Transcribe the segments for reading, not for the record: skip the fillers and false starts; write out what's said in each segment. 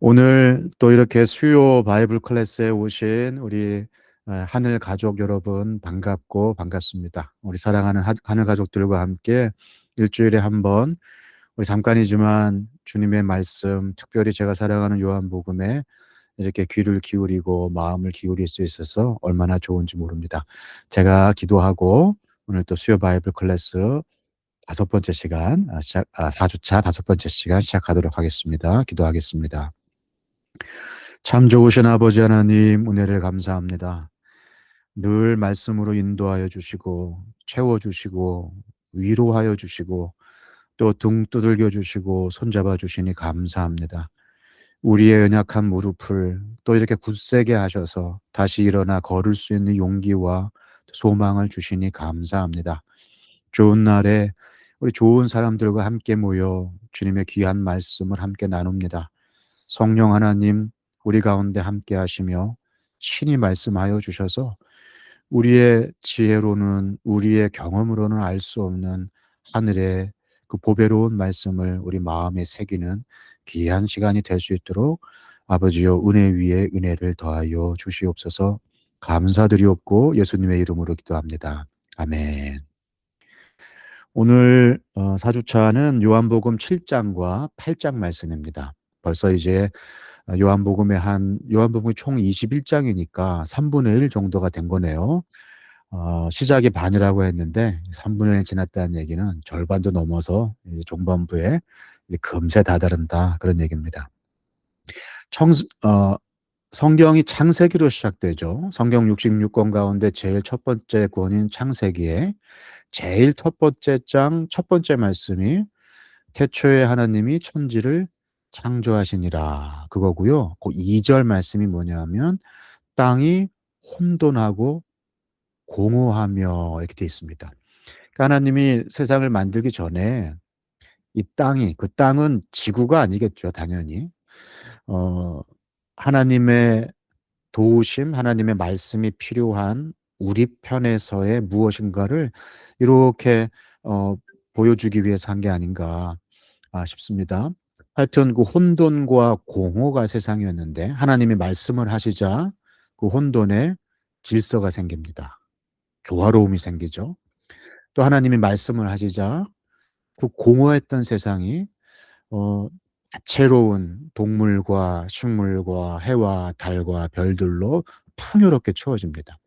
오늘 또 이렇게 수요 바이블 클래스에 오신 우리 하늘 가족 여러분 반갑고 반갑습니다. 우리 사랑하는 하늘 가족들과 함께 일주일에 한 번 우리 잠깐이지만 주님의 말씀, 특별히 제가 사랑하는 요한복음에 이렇게 귀를 기울이고 마음을 기울일 수 있어서 얼마나 좋은지 모릅니다. 제가 기도하고 오늘 또 수요 바이블 클래스 다섯 번째 시간 4주차 다섯 번째 시간 시작하도록 하겠습니다. 기도하겠습니다. 참 좋으신 아버지 하나님, 은혜를 감사합니다. 늘 말씀으로 인도하여 주시고 채워 주시고 위로하여 주시고 또 등 두들겨 주시고 손잡아 주시니 감사합니다. 우리의 연약한 무릎을 또 이렇게 굳세게 하셔서 다시 일어나 걸을 수 있는 용기와 소망을 주시니 감사합니다. 좋은 날에 우리 좋은 사람들과 함께 모여 주님의 귀한 말씀을 함께 나눕니다. 성령 하나님, 우리 가운데 함께 하시며 친히 말씀하여 주셔서 우리의 지혜로는, 우리의 경험으로는 알 수 없는 하늘의 그 보배로운 말씀을 우리 마음에 새기는 귀한 시간이 될 수 있도록 아버지여 은혜 위에 은혜를 더하여 주시옵소서. 감사드리옵고 예수님의 이름으로 기도합니다. 아멘. 오늘 사주차는 요한복음 7장과 8장 말씀입니다. 벌써 이제 요한복음이 총 21장이니까 3분의 1 정도가 된 거네요. 시작이 반이라고 했는데 3분의 1 지났다는 얘기는 절반도 넘어서 이제 중반부에 이제 금세 다다른다, 그런 얘기입니다. 청 성경이 창세기로 시작되죠. 성경 66권 가운데 제일 첫 번째 권인 창세기에 제일 첫 번째 장 첫 번째 말씀이 태초에 하나님이 천지를 창조하시니라, 그거고요. 그 2절 말씀이 뭐냐면 땅이 혼돈하고 공허하며, 이렇게 되어 있습니다. 그러니까 하나님이 세상을 만들기 전에 이 땅이, 그 땅은 지구가 아니겠죠, 당연히. 어 하나님의 도우심, 하나님의 말씀이 필요한 우리 편에서의 무엇인가를 이렇게 어 보여주기 위해서 한 게 아닌가 싶습니다. 하여튼 그 혼돈과 공허가 세상이었는데 하나님이 말씀을 하시자 그 혼돈에 질서가 생깁니다. 조화로움이 생기죠. 또 하나님이 말씀을 하시자 그 공허했던 세상이 어 다채로운 동물과 식물과 해와 달과 별들로 풍요롭게 채워집니다.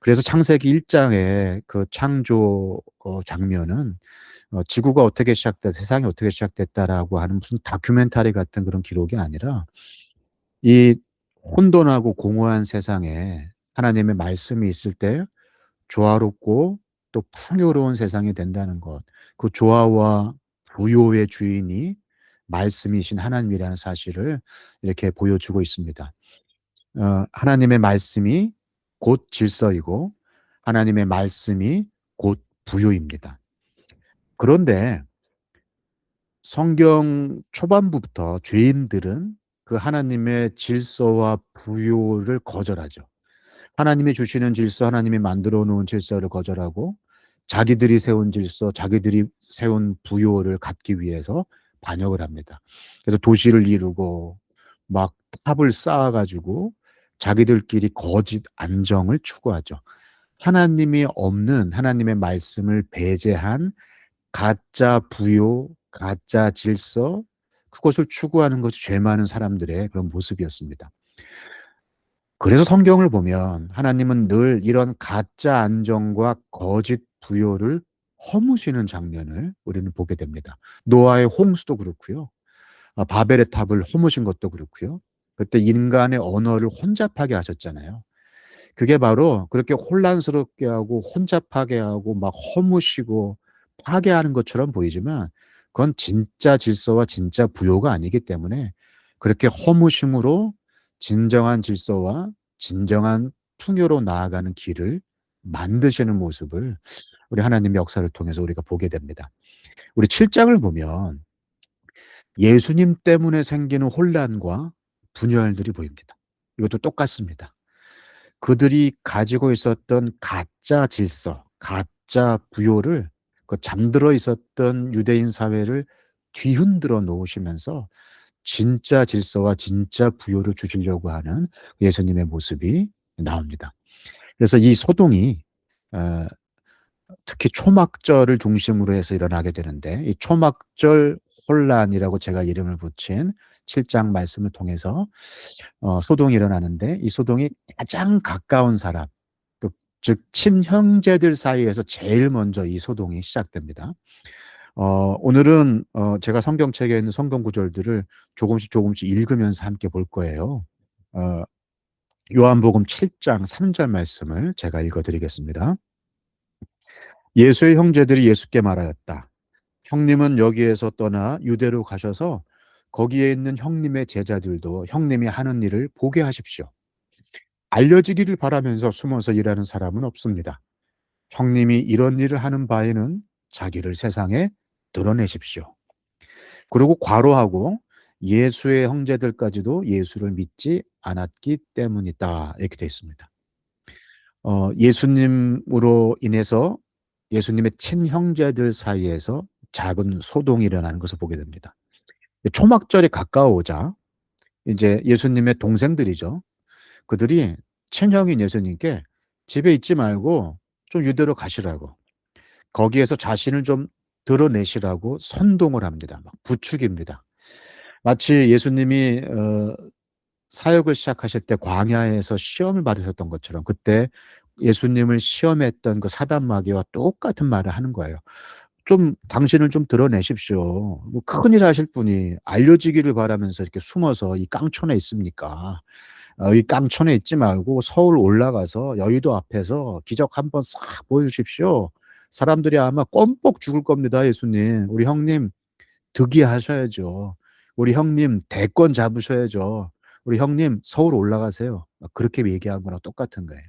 그래서 창세기 1 장의 그 창조 장면은 지구가 어떻게 시작돼 세상이 어떻게 시작됐다라고 하는 무슨 다큐멘터리 같은 그런 기록이 아니라 이 혼돈하고 공허한 세상에 하나님의 말씀이 있을 때 조화롭고 또 풍요로운 세상이 된다는 것, 그 조화와 부요의 주인이 말씀이신 하나님이라는 사실을 이렇게 보여주고 있습니다. 하나님의 말씀이 곧 질서이고 하나님의 말씀이 곧 부요입니다. 그런데 성경 초반부부터 죄인들은 그 하나님의 질서와 부요를 거절하죠. 하나님이 주시는 질서, 하나님이 만들어 놓은 질서를 거절하고 자기들이 세운 질서, 자기들이 세운 부요를 갖기 위해서 반역을 합니다. 그래서 도시를 이루고 막 탑을 쌓아 가지고 자기들끼리 거짓 안정을 추구하죠. 하나님이 없는 하나님의 말씀을 배제한 가짜 부요, 가짜 질서, 그것을 추구하는 것이 죄 많은 사람들의 그런 모습이었습니다. 그래서 성경을 보면 하나님은 늘 이런 가짜 안정과 거짓 부요를 허무시는 장면을 우리는 보게 됩니다. 노아의 홍수도 그렇고요. 바벨의 탑을 허무신 것도 그렇고요. 그때 인간의 언어를 혼잡하게 하셨잖아요. 그게 바로 그렇게 혼란스럽게 하고 혼잡하게 하고 막 허무시고 파괴하는 것처럼 보이지만 그건 진짜 질서와 진짜 부요가 아니기 때문에 그렇게 허무심으로 진정한 질서와 진정한 풍요로 나아가는 길을 만드시는 모습을 우리 하나님의 역사를 통해서 우리가 보게 됩니다. 우리 7 장을 보면 예수님 때문에 생기는 혼란과 분열들이 보입니다. 이것도 똑같습니다. 그들이 가지고 있었던 가짜 질서, 가짜 부요를 그 잠들어 있었던 유대인 사회를 뒤흔들어 놓으시면서 진짜 질서와 진짜 부요를 주시려고 하는 예수님의 모습이 나옵니다. 그래서 이 소동이 어 특히 초막절을 중심으로 해서 일어나게 되는데, 이 초막절 혼란이라고 제가 이름을 붙인 7장 말씀을 통해서 소동이 일어나는데, 이 소동이 가장 가까운 사람, 즉 친형제들 사이에서 제일 먼저 이 소동이 시작됩니다. 오늘은 제가 성경책에 있는 성경 구절들을 조금씩 조금씩 읽으면서 함께 볼 거예요. 어 요한복음 7장 3절 말씀을 제가 읽어 드리겠습니다. 예수의 형제들이 예수께 말하였다. 형님은 여기에서 떠나 유대로 가셔서 거기에 있는 형님의 제자들도 형님이 하는 일을 보게 하십시오. 알려지기를 바라면서 숨어서 일하는 사람은 없습니다. 형님이 이런 일을 하는 바에는 자기를 세상에 드러내십시오. 그리고 괄호하고 예수의 형제들까지도 예수를 믿지 않았기 때문이다, 이렇게 되어 있습니다. 예수님으로 인해서 예수님의 친형제들 사이에서 작은 소동이 일어나는 것을 보게 됩니다. 초막절이 가까워오자 이제 예수님의 동생들이죠. 그들이 친형인 예수님께 집에 있지 말고 좀 유대로 가시라고, 거기에서 자신을 좀 드러내시라고 선동을 합니다. 막 부추깁니다. 마치 예수님이 사역을 시작하실 때 광야에서 시험을 받으셨던 것처럼, 그때 예수님을 시험했던 그 사단 마귀와 똑같은 말을 하는 거예요. "좀 당신을 좀 드러내십시오. 뭐 큰일 하실 분이 알려지기를 바라면서 이렇게 숨어서 이 깡촌에 있습니까? 이 깡촌에 있지 말고 서울 올라가서 여의도 앞에서 기적 한번 싹 보여주십시오. 사람들이 아마 껌뻑 죽을 겁니다, 예수님. 우리 형님 득이하셔야죠. 우리 형님 대권 잡으셔야죠. 우리 형님 서울 올라가세요." 막 그렇게 얘기한 거랑 똑같은 거예요.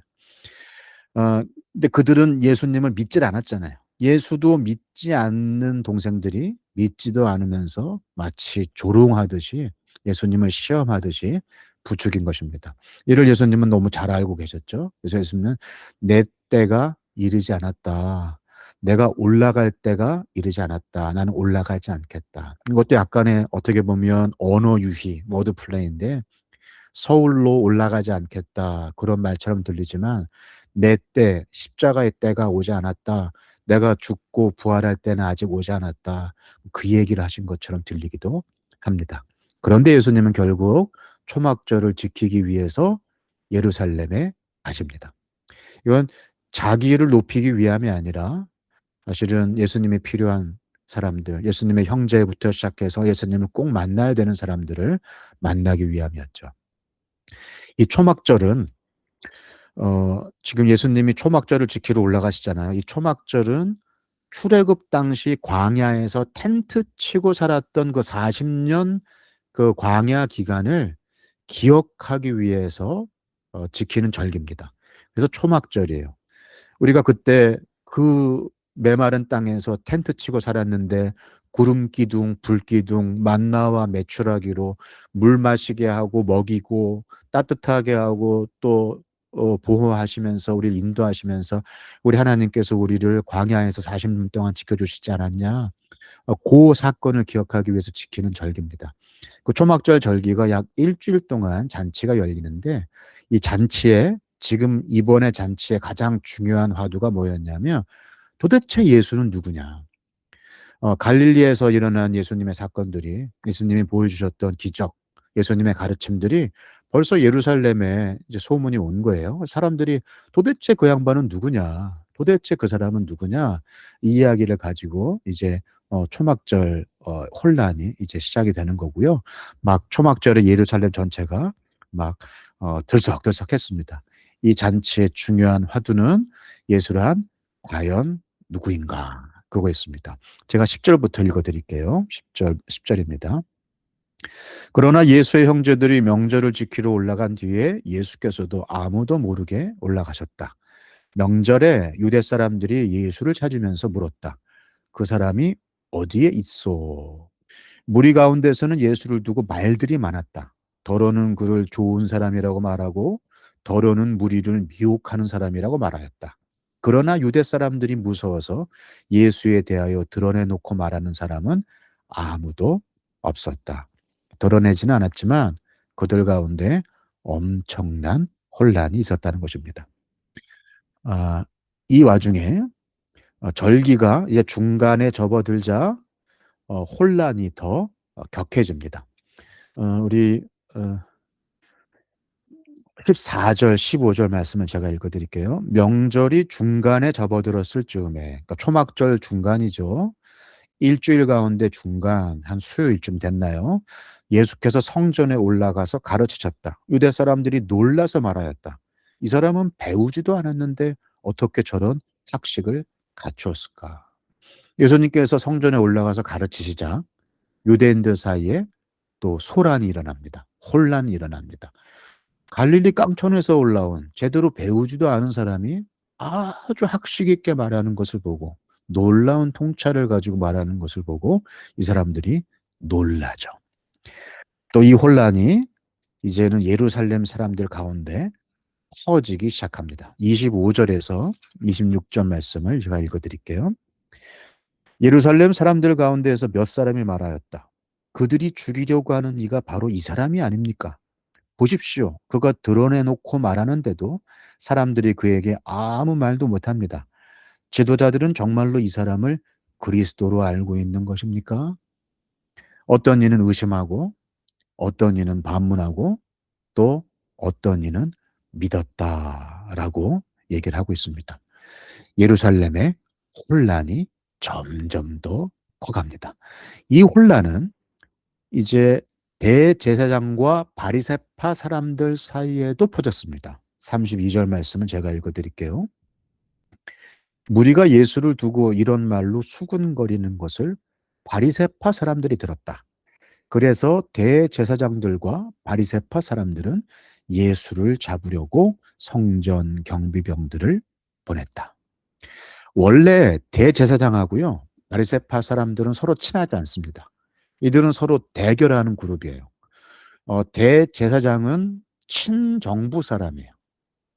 근데 그들은 예수님을 믿질 않았잖아요. 예수도 믿지 않는 동생들이 믿지도 않으면서 마치 조롱하듯이 예수님을 시험하듯이 부추긴 것입니다. 이를 예수님은 너무 잘 알고 계셨죠. 그래서 예수님은 "내 때가 이르지 않았다. 내가 올라갈 때가 이르지 않았다. 나는 올라가지 않겠다." 이것도 약간의 어떻게 보면 언어 유희, 워드 플레이인데, "서울로 올라가지 않겠다." 그런 말처럼 들리지만, "내 때, 십자가의 때가 오지 않았다. 내가 죽고 부활할 때는 아직 오지 않았다." 그 얘기를 하신 것처럼 들리기도 합니다. 그런데 예수님은 결국 초막절을 지키기 위해서 예루살렘에 가십니다. 이건 자기를 높이기 위함이 아니라 사실은 예수님이 필요한 사람들, 예수님의 형제부터 시작해서 예수님을 꼭 만나야 되는 사람들을 만나기 위함이었죠. 이 초막절은 지금 예수님이 초막절을 지키러 올라가시잖아요. 이 초막절은 출애굽 당시 광야에서 텐트 치고 살았던 그 40년 그 광야 기간을 기억하기 위해서 지키는 절기입니다. 그래서 초막절이에요. 우리가 그때 그 메마른 땅에서 텐트 치고 살았는데, 구름 기둥, 불 기둥, 만나와 메추라기로 물 마시게 하고 먹이고 따뜻하게 하고 또 보호하시면서 우리를 인도하시면서 우리 하나님께서 우리를 광야에서 40년 동안 지켜 주시지 않았냐. 고 사건을 기억하기 위해서 지키는 절기입니다. 그 초막절 절기가 약 일 주일 동안 잔치가 열리는데, 이 잔치에 지금 이번에 잔치의 가장 중요한 화두가 뭐였냐면, 도대체 예수는 누구냐. 갈릴리에서 일어난 예수님의 사건들이, 예수님이 보여주셨던 기적, 예수님의 가르침들이 벌써 예루살렘에 이제 소문이 온 거예요. 사람들이 "도대체 그 양반은 누구냐? 도대체 그 사람은 누구냐?" 이 이야기를 가지고 이제 초막절 혼란이 이제 시작이 되는 거고요. 막 초막절에 예루살렘 전체가 막 들썩들썩했습니다. 이 잔치의 중요한 화두는 "예수란 과연 누구인가?" 그거였습니다. 제가 10 절부터 읽어 드릴게요. 10 절입니다. "그러나 예수의 형제들이 명절을 지키러 올라간 뒤에 예수께서도 아무도 모르게 올라가셨다. 명절에 유대 사람들이 예수를 찾으면서 물었다. 그 사람이 어디에 있소? 무리 가운데서는 예수를 두고 말들이 많았다. 더러는 그를 좋은 사람이라고 말하고 더러는 무리를 미혹하는 사람이라고 말하였다. 그러나 유대 사람들이 무서워서 예수에 대하여 드러내놓고 말하는 사람은 아무도 없었다." 드러내지는 않았지만 그들 가운데 엄청난 혼란이 있었다는 것입니다. 아, 이 와중에 절기가 이제 중간에 접어들자 혼란이 더 격해집니다. 우리 어 14절 15절 말씀을 제가 읽어 드릴게요. 명절이 중간에 접어들었을 즈음에, 그러니까 초막절 중간이죠. 일주일 가운데 중간 한 수요일쯤 됐나요? 예수께서 성전에 올라가서 가르치셨다. 유대 사람들이 놀라서 말하였다. 이 사람은 배우지도 않았는데 어떻게 저런 학식을 갖추었을까? 예수님께서 성전에 올라가서 가르치시자 유대인들 사이에 또 소란이 일어납니다. 혼란이 일어납니다. 갈릴리 깡촌에서 올라온 제대로 배우지도 않은 사람이 아주 학식 있게 말하는 것을 보고, 놀라운 통찰을 가지고 말하는 것을 보고 이 사람들이 놀라죠. 또 이 혼란이 이제는 예루살렘 사람들 가운데 퍼지기 시작합니다. 25절에서 26절 말씀을 제가 읽어 드릴게요. 예루살렘 사람들 가운데에서 몇 사람이 말하였다. 그들이 죽이려고 하는 이가 바로 이 사람이 아닙니까? 보십시오. 그가 드러내놓고 말하는데도 사람들이 그에게 아무 말도 못합니다. 지도자들은 정말로 이 사람을 그리스도로 알고 있는 것입니까? 어떤 이는 의심하고, 어떤 이는 반문하고, 또 어떤 이는 믿었다라고 얘기를 하고 있습니다. 예루살렘의 혼란이 점점 더 커갑니다. 이 혼란은 이제 대제사장과 바리새파 사람들 사이에도 퍼졌습니다. 32절 말씀은 제가 읽어 드릴게요. 무리가 예수를 두고 이런 말로 수군거리는 것을 바리새파 사람들이 들었다. 그래서 대제사장들과 바리새파 사람들은 예수를 잡으려고 성전 경비병들을 보냈다. 원래 대제사장하고요, 바리새파 사람들은 서로 친하지 않습니다. 이들은 서로 대결하는 그룹이에요. 대제사장은 친정부 사람이에요.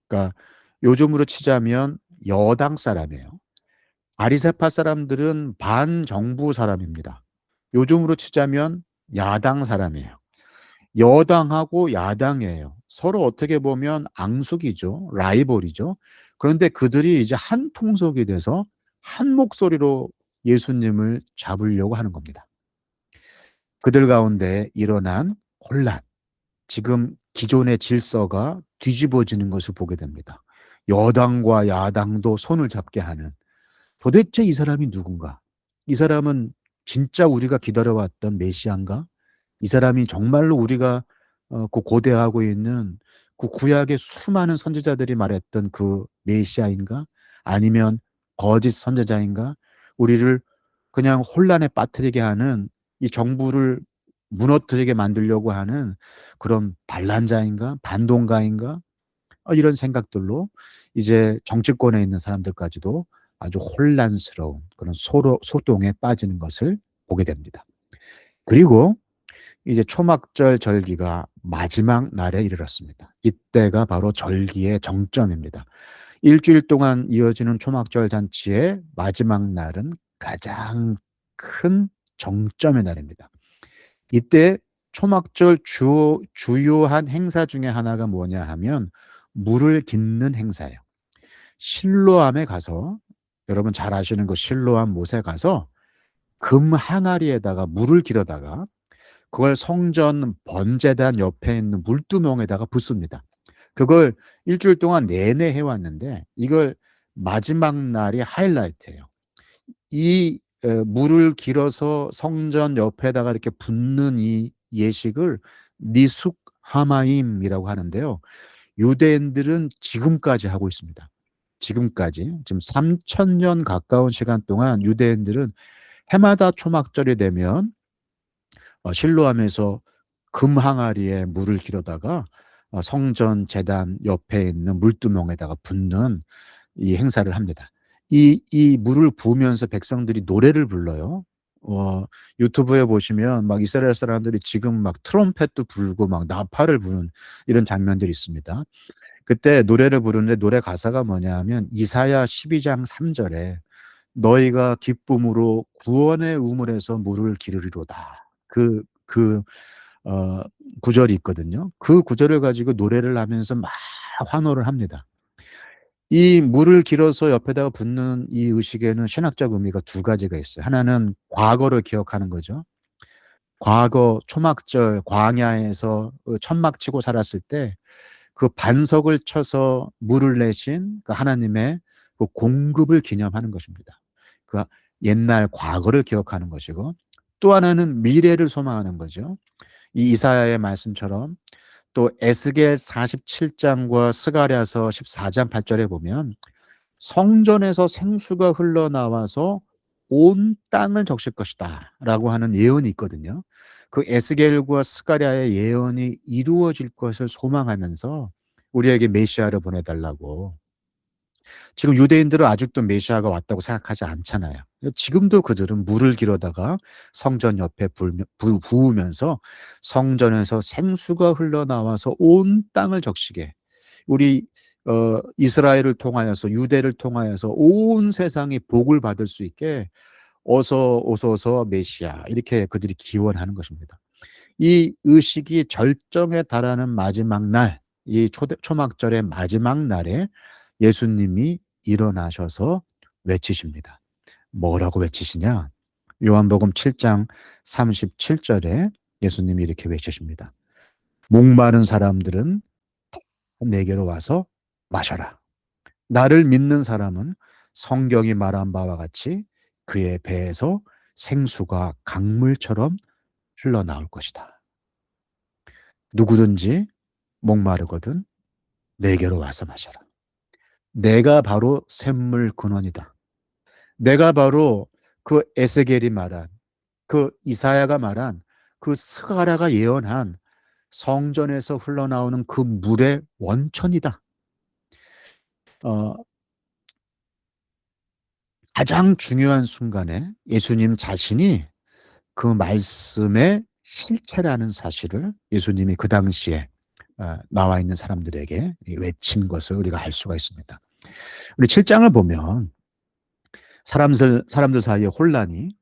그러니까 요즘으로 치자면 여당 사람이에요. 바리새파 사람들은 반정부 사람입니다. 요즘으로 치자면 야당 사람이에요. 여당하고 야당이에요. 서로 어떻게 보면 앙숙이죠. 라이벌이죠. 그런데 그들이 이제 한 통속이 돼서 한 목소리로 예수님을 잡으려고 하는 겁니다. 그들 가운데 일어난 혼란, 지금 기존의 질서가 뒤집어지는 것을 보게 됩니다. 여당과 야당도 손을 잡게 하는, 도대체 이 사람이 누군가? 이 사람은 진짜 우리가 기다려왔던 메시아인가? 이 사람이 정말로 우리가 그 고대하고 있는 그 구약의 수많은 선지자들이 말했던 그 메시아인가? 아니면 거짓 선지자인가? 우리를 그냥 혼란에 빠뜨리게 하는, 이 정부를 무너뜨리게 만들려고 하는 그런 반란자인가? 반동가인가? 이런 생각들로 이제 정치권에 있는 사람들까지도 아주 혼란스러운 그런 소동에 빠지는 것을 보게 됩니다. 그리고 이제 초막절 절기가 마지막 날에 이르렀습니다. 이때가 바로 절기의 정점입니다. 일주일 동안 이어지는 초막절 잔치의 마지막 날은 가장 큰 정점의 날입니다. 이때 초막절 주요한 행사 중에 하나가 뭐냐 하면 물을 깃는 행사예요. 실로암에 가서, 여러분 잘 아시는 그 실로암 못에 가서 금 항아리에다가 물을 길어다가 그걸 성전 번제단 옆에 있는 물두멍에다가 붓습니다. 그걸 일주일 동안 내내 해왔는데 이걸 마지막 날이 하이라이트예요. 이 물을 길어서 성전 옆에다가 이렇게 붓는 이 예식을 니숙 하마임이라고 하는데요. 유대인들은 지금까지 하고 있습니다. 지금까지 지금 3,000년 가까운 시간 동안 유대인들은 해마다 초막절이 되면 실로암에서 금 항아리에 물을 길어다가 성전 제단 옆에 있는 물두멍에다가 붓는 이 행사를 합니다. 이 물을 부으면서 백성들이 노래를 불러요. 유튜브에 보시면 막 이스라엘 사람들이 지금 막 트럼펫도 불고 막 나팔을 부는 이런 장면들이 있습니다. 그때 노래를 부르는데 노래 가사가 뭐냐 하면 이사야 12장 3절에 너희가 기쁨으로 구원의 우물에서 물을 기르리로다. 그 어 구절이 있거든요. 그 구절을 가지고 노래를 하면서 막 환호를 합니다. 이 물을 길어서 옆에다가 붓는 이 의식에는 신학적 의미가 두 가지가 있어요. 하나는 과거를 기억하는 거죠. 과거 초막절 광야에서 천막 치고 살았을 때 그 반석을 쳐서 물을 내신 그 하나님의 그 공급을 기념하는 것입니다. 그 옛날 과거를 기억하는 것이고, 또 하나는 미래를 소망하는 거죠. 이 이사야의 말씀처럼 또 에스겔 47장과 스가랴서 14장 8절에 보면 성전에서 생수가 흘러나와서 온 땅을 적실 것이다라고 하는 예언이 있거든요. 그 에스겔과 스가랴의 예언이 이루어질 것을 소망하면서 우리에게 메시아를 보내달라고. 지금 유대인들은 아직도 메시아가 왔다고 생각하지 않잖아요. 지금도 그들은 물을 길어다가 성전 옆에 부으면서 성전에서 생수가 흘러나와서 온 땅을 적시게, 우리 이스라엘을 통하여서 유대를 통하여서 온 세상이 복을 받을 수 있게 어서 오소서 메시아 이렇게 그들이 기원하는 것입니다. 이 의식이 절정에 달하는 마지막 날, 이 초막절의 마지막 날에 예수님이 일어나셔서 외치십니다. 뭐라고 외치시냐? 요한복음 7장 37절에 예수님이 이렇게 외치십니다. 목마른 사람들은 내게로 와서 마셔라. 나를 믿는 사람은 성경이 말한 바와 같이 그의 배에서 생수가 강물처럼 흘러나올 것이다. 누구든지 목마르거든 내게로 와서 마셔라. 내가 바로 샘물 근원이다. 내가 바로 그 에스겔이 말한, 그 이사야가 말한, 그 스가랴가 예언한 성전에서 흘러나오는 그 물의 원천이다. 어, 가장 중요한 순간에 예수님 자신이 그 말씀의 실체라는 사실을 예수님이 그 당시에 나와 있는 사람들에게 외친 것을 우리가 알 수가 있습니다. 우리 7장을 보면 사람들 사이에 혼란이,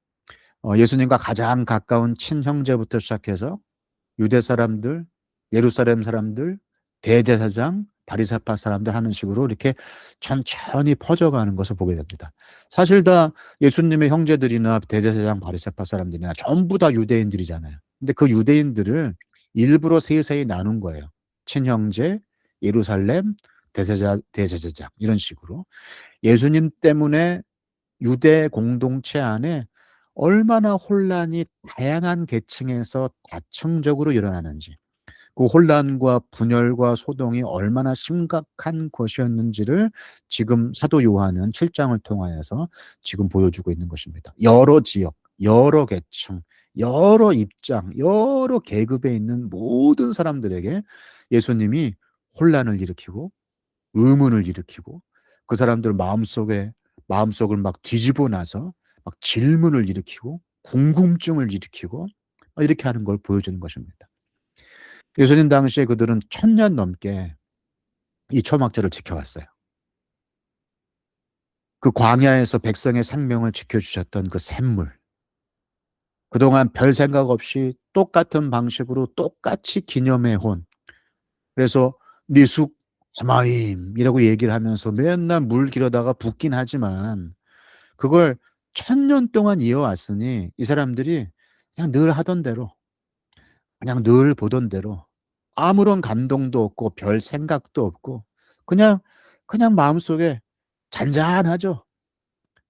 예수님과 가장 가까운 친형제부터 시작해서 유대 사람들, 예루살렘 사람들, 대제사장, 바리새파 사람들 하는 식으로 이렇게 천천히 퍼져가는 것을 보게 됩니다. 사실 다 예수님의 형제들이나 대제사장, 바리새파 사람들이나 전부 다 유대인들이잖아요. 근데 그 유대인들을 일부러 세세히 나눈 거예요. 친형제, 예루살렘, 대제사장 이런 식으로. 예수님 때문에 유대 공동체 안에 얼마나 혼란이 다양한 계층에서 다층적으로 일어나는지, 그 혼란과 분열과 소동이 얼마나 심각한 것이었는지를 지금 사도 요한은 7장을 통하여서 지금 보여주고 있는 것입니다. 여러 지역, 여러 계층, 여러 입장, 여러 계급에 있는 모든 사람들에게 예수님이 혼란을 일으키고 의문을 일으키고 그 사람들 마음속을 막 뒤집어 놔서 막 질문을 일으키고 궁금증을 일으키고 이렇게 하는 걸 보여주는 것입니다. 예수님 당시에 그들은 1000년 넘게 이 초막절을 지켜왔어요. 그 광야에서 백성의 생명을 지켜주셨던 그 샘물, 그동안 별 생각 없이 똑같은 방식으로 똑같이 기념해 온, 그래서 니숙 하마임이라고 얘기를 하면서 맨날 물 길어다가 붓긴 하지만 그걸 1000년 동안 이어왔으니 이 사람들이 그냥 늘 하던 대로, 그냥 늘 보던 대로 아무런 감동도 없고 별 생각도 없고 그냥 마음속에 잔잔하죠.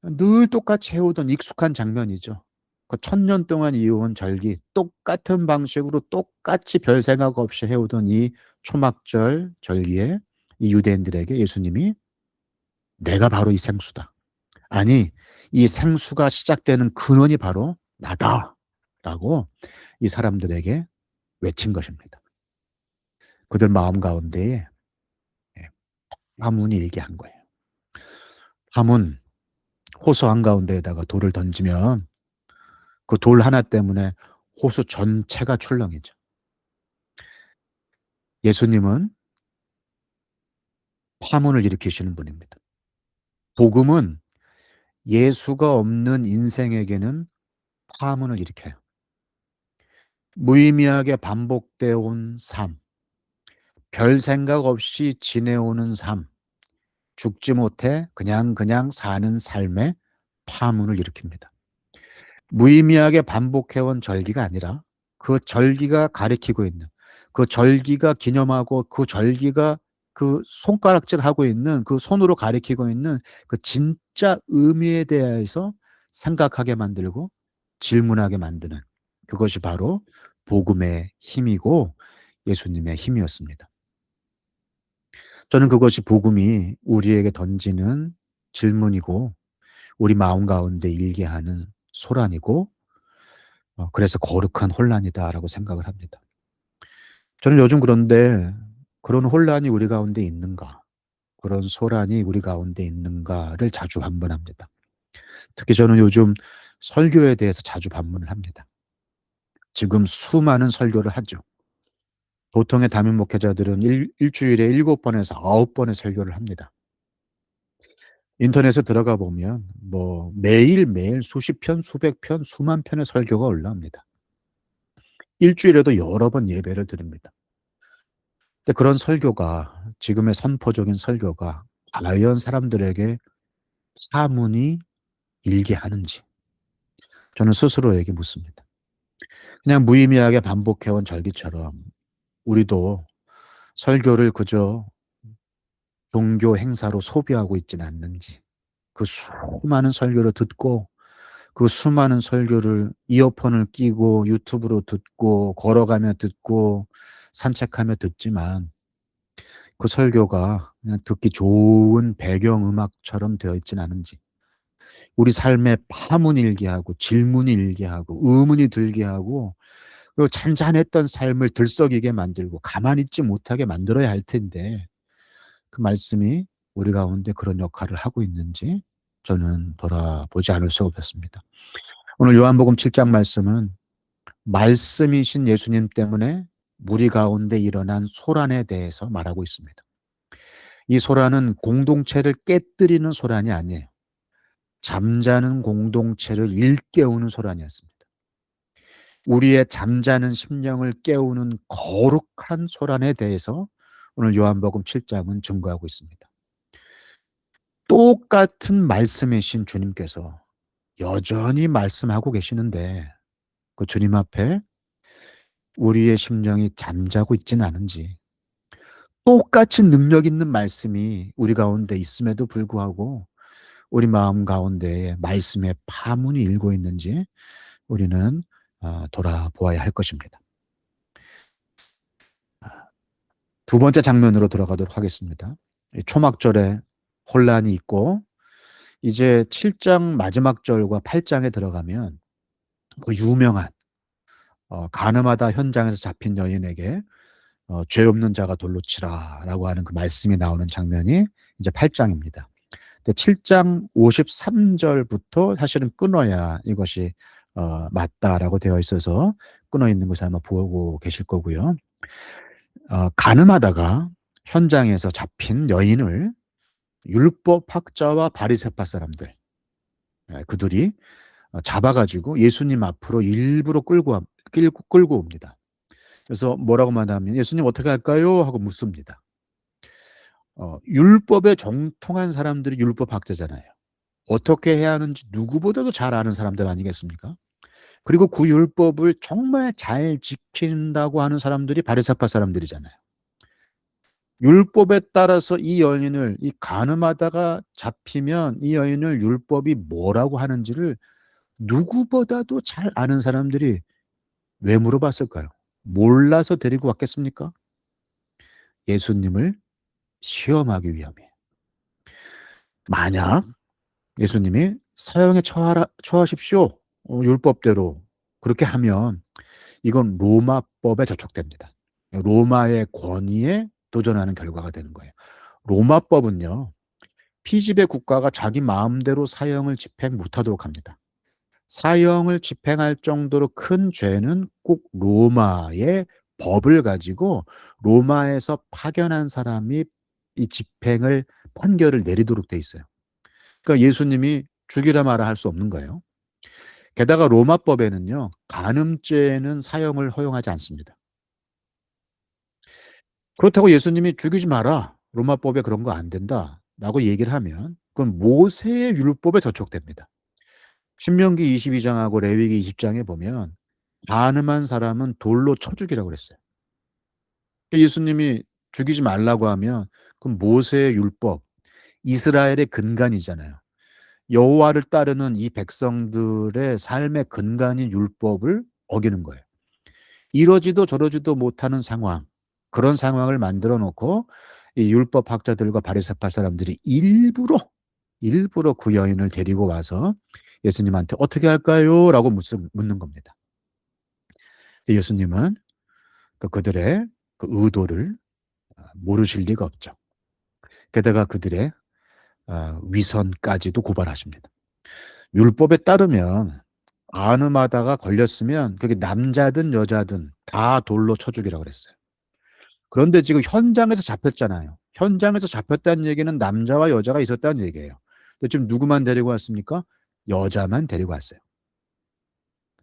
늘 똑같이 해오던 익숙한 장면이죠. 그 1000년 동안 이어온 절기 똑같은 방식으로 똑같이 별 생각 없이 해오던 이 초막절 절기에 이 유대인들에게 예수님이 내가 바로 이 생수다. 아니, 이 생수가 시작되는 근원이 바로 나다라고 이 사람들에게 외친 것입니다. 그들 마음 가운데에 파문이 일게 한 거예요. 파문, 호수 한가운데에다가 돌을 던지면 그 돌 하나 때문에 호수 전체가 출렁이죠. 예수님은 파문을 일으키시는 분입니다. 복음은 예수가 없는 인생에게는 파문을 일으켜요. 무의미하게 반복되어 온 삶, 별 생각 없이 지내오는 삶, 죽지 못해 그냥 사는 삶의 파문을 일으킵니다. 무의미하게 반복해온 절기가 아니라 그 절기가 가리키고 있는, 그 절기가 기념하고, 그 절기가 그 손가락질하고 있는, 그 손으로 가리키고 있는 그 진짜 의미에 대해서 생각하게 만들고 질문하게 만드는, 그것이 바로 복음의 힘이고 예수님의 힘이었습니다. 저는 그것이 복음이 우리에게 던지는 질문이고 우리 마음 가운데 일게 하는 소란이고, 그래서 거룩한 혼란이다라고 생각을 합니다. 저는 요즘 그런데 그런 혼란이 우리 가운데 있는가, 그런 소란이 우리 가운데 있는가를 자주 반문합니다. 특히 저는 요즘 설교에 대해서 자주 반문을 합니다. 지금 수많은 설교를 하죠. 보통의 담임 목회자들은 일주일에 7번에서 9번의 설교를 합니다. 인터넷에 들어가 보면 뭐 매일매일 수십 편, 수백 편, 수만 편의 설교가 올라옵니다. 일주일에도 여러 번 예배를 드립니다. 근데 그런 설교가, 지금의 선포적인 설교가 과연 사람들에게 사문이 일게 하는지 저는 스스로에게 묻습니다. 그냥 무의미하게 반복해온 절기처럼 우리도 설교를 그저 종교 행사로 소비하고 있지는 않는지, 그 수많은 설교를 듣고 그 수많은 설교를 이어폰을 끼고 유튜브로 듣고 걸어가며 듣고 산책하며 듣지만 그 설교가 그냥 듣기 좋은 배경음악처럼 되어 있지는 않은지, 우리 삶에 파문이 일게 하고 질문이 일게 하고 의문이 들게 하고 그리고 잔잔했던 삶을 들썩이게 만들고 가만히 있지 못하게 만들어야 할 텐데 그 말씀이 우리 가운데 그런 역할을 하고 있는지 저는 돌아보지 않을 수가 없었습니다. 오늘 요한복음 7장 말씀은 말씀이신 예수님 때문에 무리 가운데 일어난 소란에 대해서 말하고 있습니다. 이 소란은 공동체를 깨뜨리는 소란이 아니에요. 잠자는 공동체를 일깨우는 소란이었습니다. 우리의 잠자는 심령을 깨우는 거룩한 소란에 대해서 오늘 요한복음 7장은 증거하고 있습니다. 똑같은 말씀이신 주님께서 여전히 말씀하고 계시는데 그 주님 앞에 우리의 심령이 잠자고 있지는 않은지, 똑같이 능력 있는 말씀이 우리 가운데 있음에도 불구하고 우리 마음 가운데 말씀의 파문이 일고 있는지 우리는 돌아보아야 할 것입니다. 두 번째 장면으로 들어가도록 하겠습니다. 초막절에 혼란이 있고 이제 7장 마지막 절과 8장에 들어가면 그 유명한 가늠하다 현장에서 잡힌 여인에게 죄 없는 자가 돌로 치라라고 하는 그 말씀이 나오는 장면이 이제 8장입니다. 근데 7장 53절부터 사실은 끊어야 이것이 맞다라고 되어 있어서 끊어 있는 것을 아마 보고 계실 거고요. 가늠하다가 현장에서 잡힌 여인을 율법학자와 바리새파 사람들, 그들이 잡아가지고 예수님 앞으로 일부러 끌고 옵니다. 그래서 뭐라고 말하면 예수님 어떻게 할까요? 하고 묻습니다. 율법에 정통한 사람들이 율법학자잖아요. 어떻게 해야 하는지 누구보다도 잘 아는 사람들 아니겠습니까? 그리고 그 율법을 정말 잘 지킨다고 하는 사람들이 바리새파 사람들이잖아요. 율법에 따라서 이 여인을, 이 간음하다가 잡히면 이 여인을 율법이 뭐라고 하는지를 누구보다도 잘 아는 사람들이 왜 물어봤을까요? 몰라서 데리고 왔겠습니까? 예수님을 시험하기 위함이에요. 만약 예수님이 사형에 처하십시오. 율법대로. 그렇게 하면 이건 로마법에 저촉됩니다. 로마의 권위에 도전하는 결과가 되는 거예요. 로마법은요, 피지배 국가가 자기 마음대로 사형을 집행 못하도록 합니다. 사형을 집행할 정도로 큰 죄는 꼭 로마의 법을 가지고 로마에서 파견한 사람이 이 집행을 판결을 내리도록 돼 있어요. 그러니까 예수님이 죽이라 마라 할 수 없는 거예요. 게다가 로마법에는요, 간음죄는 사형을 허용하지 않습니다. 그렇다고 예수님이 "죽이지 마라. 로마법에 그런 거 안 된다."라고 얘기를 하면 그건 모세의 율법에 저촉됩니다. 신명기 22 장하고 레위기 20 장에 보면 간음한 사람은 돌로 쳐 죽이라고 그랬어요. 예수님이 죽이지 말라고 하면 그건 모세의 율법, 이스라엘의 근간이잖아요. 여호와를 따르는 이 백성들의 삶의 근간인 율법을 어기는 거예요. 이러지도 저러지도 못하는 상황, 그런 상황을 만들어 놓고 이 율법학자들과 바리새파 사람들이 일부러 그 여인을 데리고 와서 예수님한테 "어떻게 할까요?"라고 묻는 겁니다. 예수님은 그들의 그 의도를 모르실 리가 없죠. 게다가 그들의 위선까지도 고발하십니다. 율법에 따르면 간음하다가 걸렸으면 그게 남자든 여자든 다 돌로 쳐 죽이라고 그랬어요. 그런데 지금 현장에서 잡혔잖아요. 현장에서 잡혔다는 얘기는 남자와 여자가 있었다는 얘기예요. 근데 지금 누구만 데리고 왔습니까? 여자만 데리고 왔어요.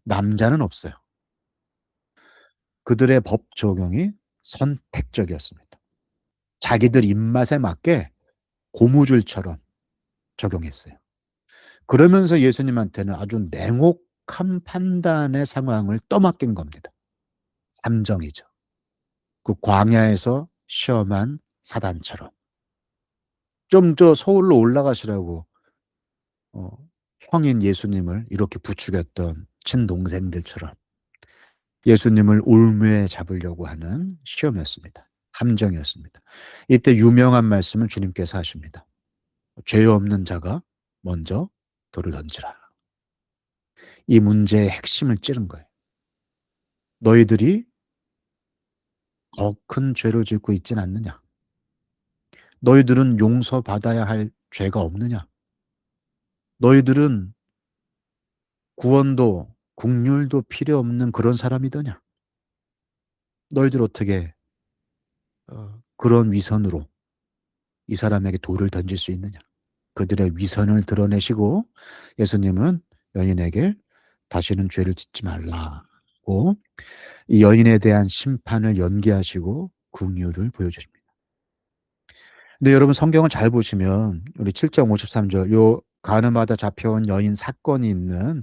남자는 없어요. 그들의 법 적용이 선택적이었습니다. 자기들 입맛에 맞게 고무줄처럼 적용했어요. 그러면서 예수님한테는 아주 냉혹한 판단의 상황을 떠맡긴 겁니다. 함정이죠. 그 광야에서 시험한 사단처럼. 좀 서울로 올라가시라고 어 형인 예수님을 이렇게 부추겼던 친동생들처럼 예수님을 올무에 잡으려고 하는 시험이었습니다. 함정이었습니다. 이때 유명한 말씀을 주님께서 하십니다. "죄 없는 자가 먼저 돌을 던지라." 이 문제의 핵심을 찌른 거예요. "너희들이 더 큰 죄를 짓고 있진 않느냐? 너희들은 용서받아야 할 죄가 없느냐? 너희들은 구원도 긍휼도 필요 없는 그런 사람이더냐? 너희들 어떻게 그런 위선으로 이 사람에게 돌을 던질 수 있느냐?" 그들의 위선을 드러내시고 예수님은 여인에게 "다시는 죄를 짓지 말라."고 이 여인에 대한 심판을 연기하시고 긍휼을 보여주십니다. 근데 여러분 성경을 잘 보시면 우리 7장 53절 요 가늠하다 잡혀온 여인 사건이 있는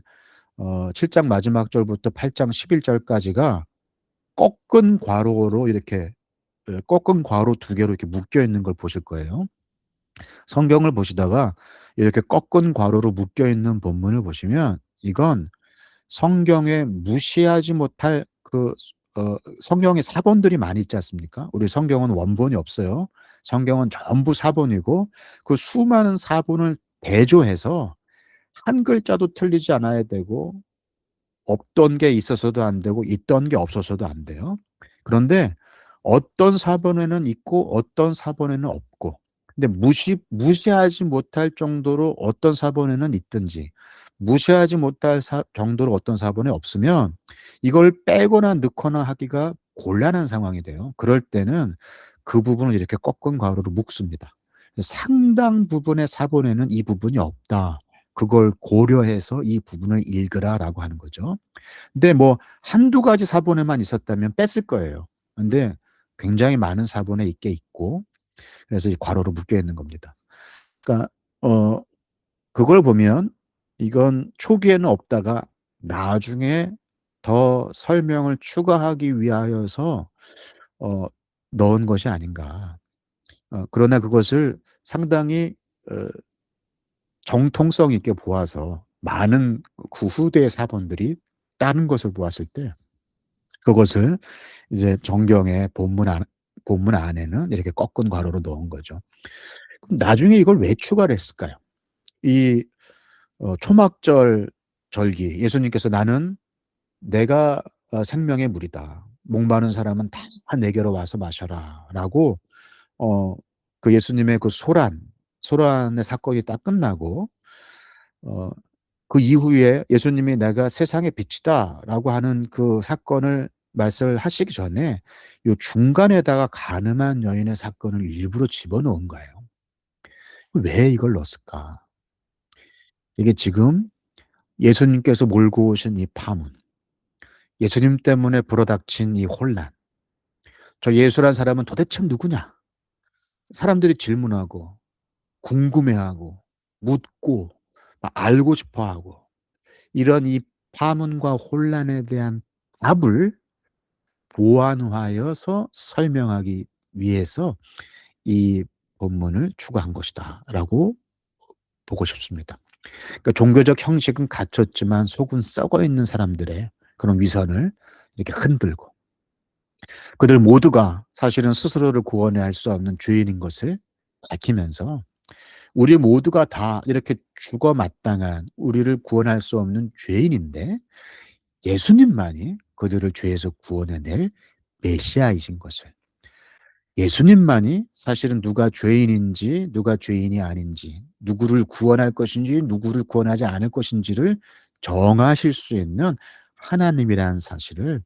7장 마지막 절부터 8장 11 절까지가 꺾은 괄호로 이렇게 꺾은 괄호 두 개로 이렇게 묶여 있는 걸 보실 거예요. 성경을 보시다가 이렇게 꺾은 괄호로 묶여 있는 본문을 보시면 이건 성경에 무시하지 못할 성경에 사본들이 많이 있지 않습니까? 우리 성경은 원본이 없어요. 성경은 전부 사본이고 그 수많은 사본을 대조해서 한 글자도 틀리지 않아야 되고 없던 게 있어서도 안 되고 있던 게 없어서도 안 돼요. 그런데 어떤 사본에는 있고 어떤 사본에는 없고 근데 무시하지 못할 정도로 어떤 사본에는 있든지 무시하지 못할 정도로 어떤 사본에 없으면 이걸 빼거나 넣거나 하기가 곤란한 상황이 돼요. 그럴 때는 그 부분을 이렇게 꺾은 괄호로 묶습니다. 상당 부분의 사본에는 이 부분이 없다. 그걸 고려해서 이 부분을 읽으라라고 하는 거죠. 근데 뭐 한두 가지 사본에만 있었다면 뺐을 거예요. 근데 굉장히 많은 사본에 있게 있고 그래서 이 괄호로 묶여 있는 겁니다. 그러니까 어 그걸 보면 이건 초기에는 없다가 나중에 더 설명을 추가하기 위하여서 어 넣은 것이 아닌가. 그러나 그것을 상당히 어 정통성 있게 보아서 많은 그 후대 사본들이 따른 것을 보았을 때 그것을 이제 정경의 본문 안에는 이렇게 꺾은 괄호로 넣은 거죠. 그럼 나중에 이걸 왜 추가를 했을까요? 이 초막절 절기 예수님께서 "나는 내가 생명의 물이다. 목마른 사람은 다 내게로 와서 마셔라."라고 어 그 예수님의 그 소란의 사건이 딱 끝나고 어 그 이후에 예수님이 "내가 세상의 빛이다."라고 하는 그 사건을 말씀하시기 전에 요 중간에다가 가늠한 여인의 사건을 일부러 집어넣은 거예요. 왜 이걸 넣었을까? 이게 지금 예수님께서 몰고 오신 이 파문, 예수님 때문에 불어닥친 이 혼란, 저 예수란 사람은 도대체 누구냐? 사람들이 질문하고 궁금해하고 묻고 막 알고 싶어하고, 이런 이 파문과 혼란에 대한 답을 보완하여서 설명하기 위해서 이 본문을 추가한 것이다라고 보고 싶습니다. 그러니까 종교적 형식은 갖췄지만 속은 썩어 있는 사람들의 그런 위선을 이렇게 흔들고, 그들 모두가 사실은 스스로를 구원해야 할 수 없는 죄인인 것을 밝히면서, 우리 모두가 다 이렇게 죽어 마땅한, 우리를 구원할 수 없는 죄인인데 예수님만이 그들을 죄에서 구원해낼 메시아이신 것을, 예수님만이 사실은 누가 죄인인지 누가 죄인이 아닌지, 누구를 구원할 것인지 누구를 구원하지 않을 것인지를 정하실 수 있는 하나님이라는 사실을,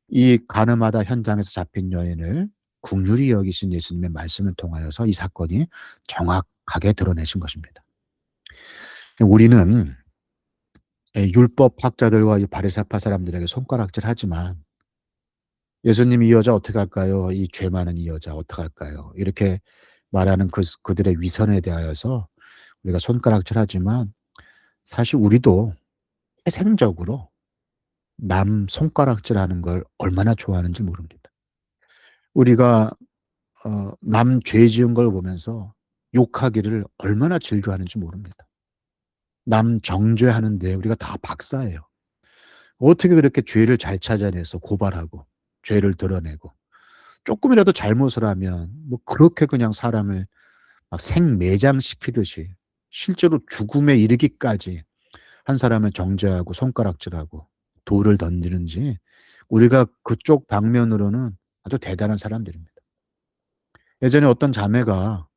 이 가늠하다 현장에서 잡힌 여인을 긍휼히 여기신 예수님의 말씀을 통하여서 이 사건이 정확하게 드러내신 것입니다. 우리는 율법 학자들과 이 바리새파 사람들에게 손가락질하지만, 예수님 이 여자 어떻게 할까요? 이 죄 많은 이 여자 어떻게 할까요? 이렇게 말하는 그들의 위선에 대하여서 우리가 손가락질하지만, 사실 우리도 태생적으로 남 손가락질하는 걸 얼마나 좋아하는지 모릅니다. 우리가 남 죄 지은 걸 보면서 욕하기를 얼마나 즐겨하는지 모릅니다. 남 정죄하는데 우리가 다 박사예요. 어떻게 그렇게 죄를 잘 찾아내서 고발하고 죄를 드러내고, 조금이라도 잘못을 하면 뭐 그렇게 그냥 사람을 막 생매장시키듯이 실제로 죽음에 이르기까지 한 사람을 정죄하고 손가락질하고 돌을 던지는지, 우리가 그쪽 방면으로는 아주 대단한 사람들입니다. 예전에 어떤 자매가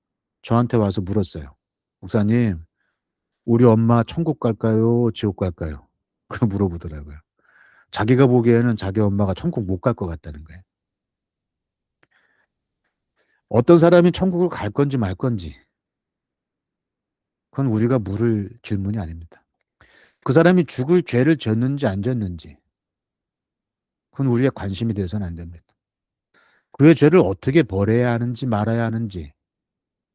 저한테 와서 물었어요. 목사님, 우리 엄마 천국 갈까요? 지옥 갈까요? 그걸 물어보더라고요. 자기가 보기에는 자기 엄마가 천국 못 갈 것 같다는 거예요. 어떤 사람이 천국을 갈 건지 말 건지, 그건 우리가 물을 질문이 아닙니다. 그 사람이 죽을 죄를 졌는지 안 졌는지, 그건 우리의 관심이 되어서는 안 됩니다. 그의 죄를 어떻게 벌해야 하는지 말아야 하는지,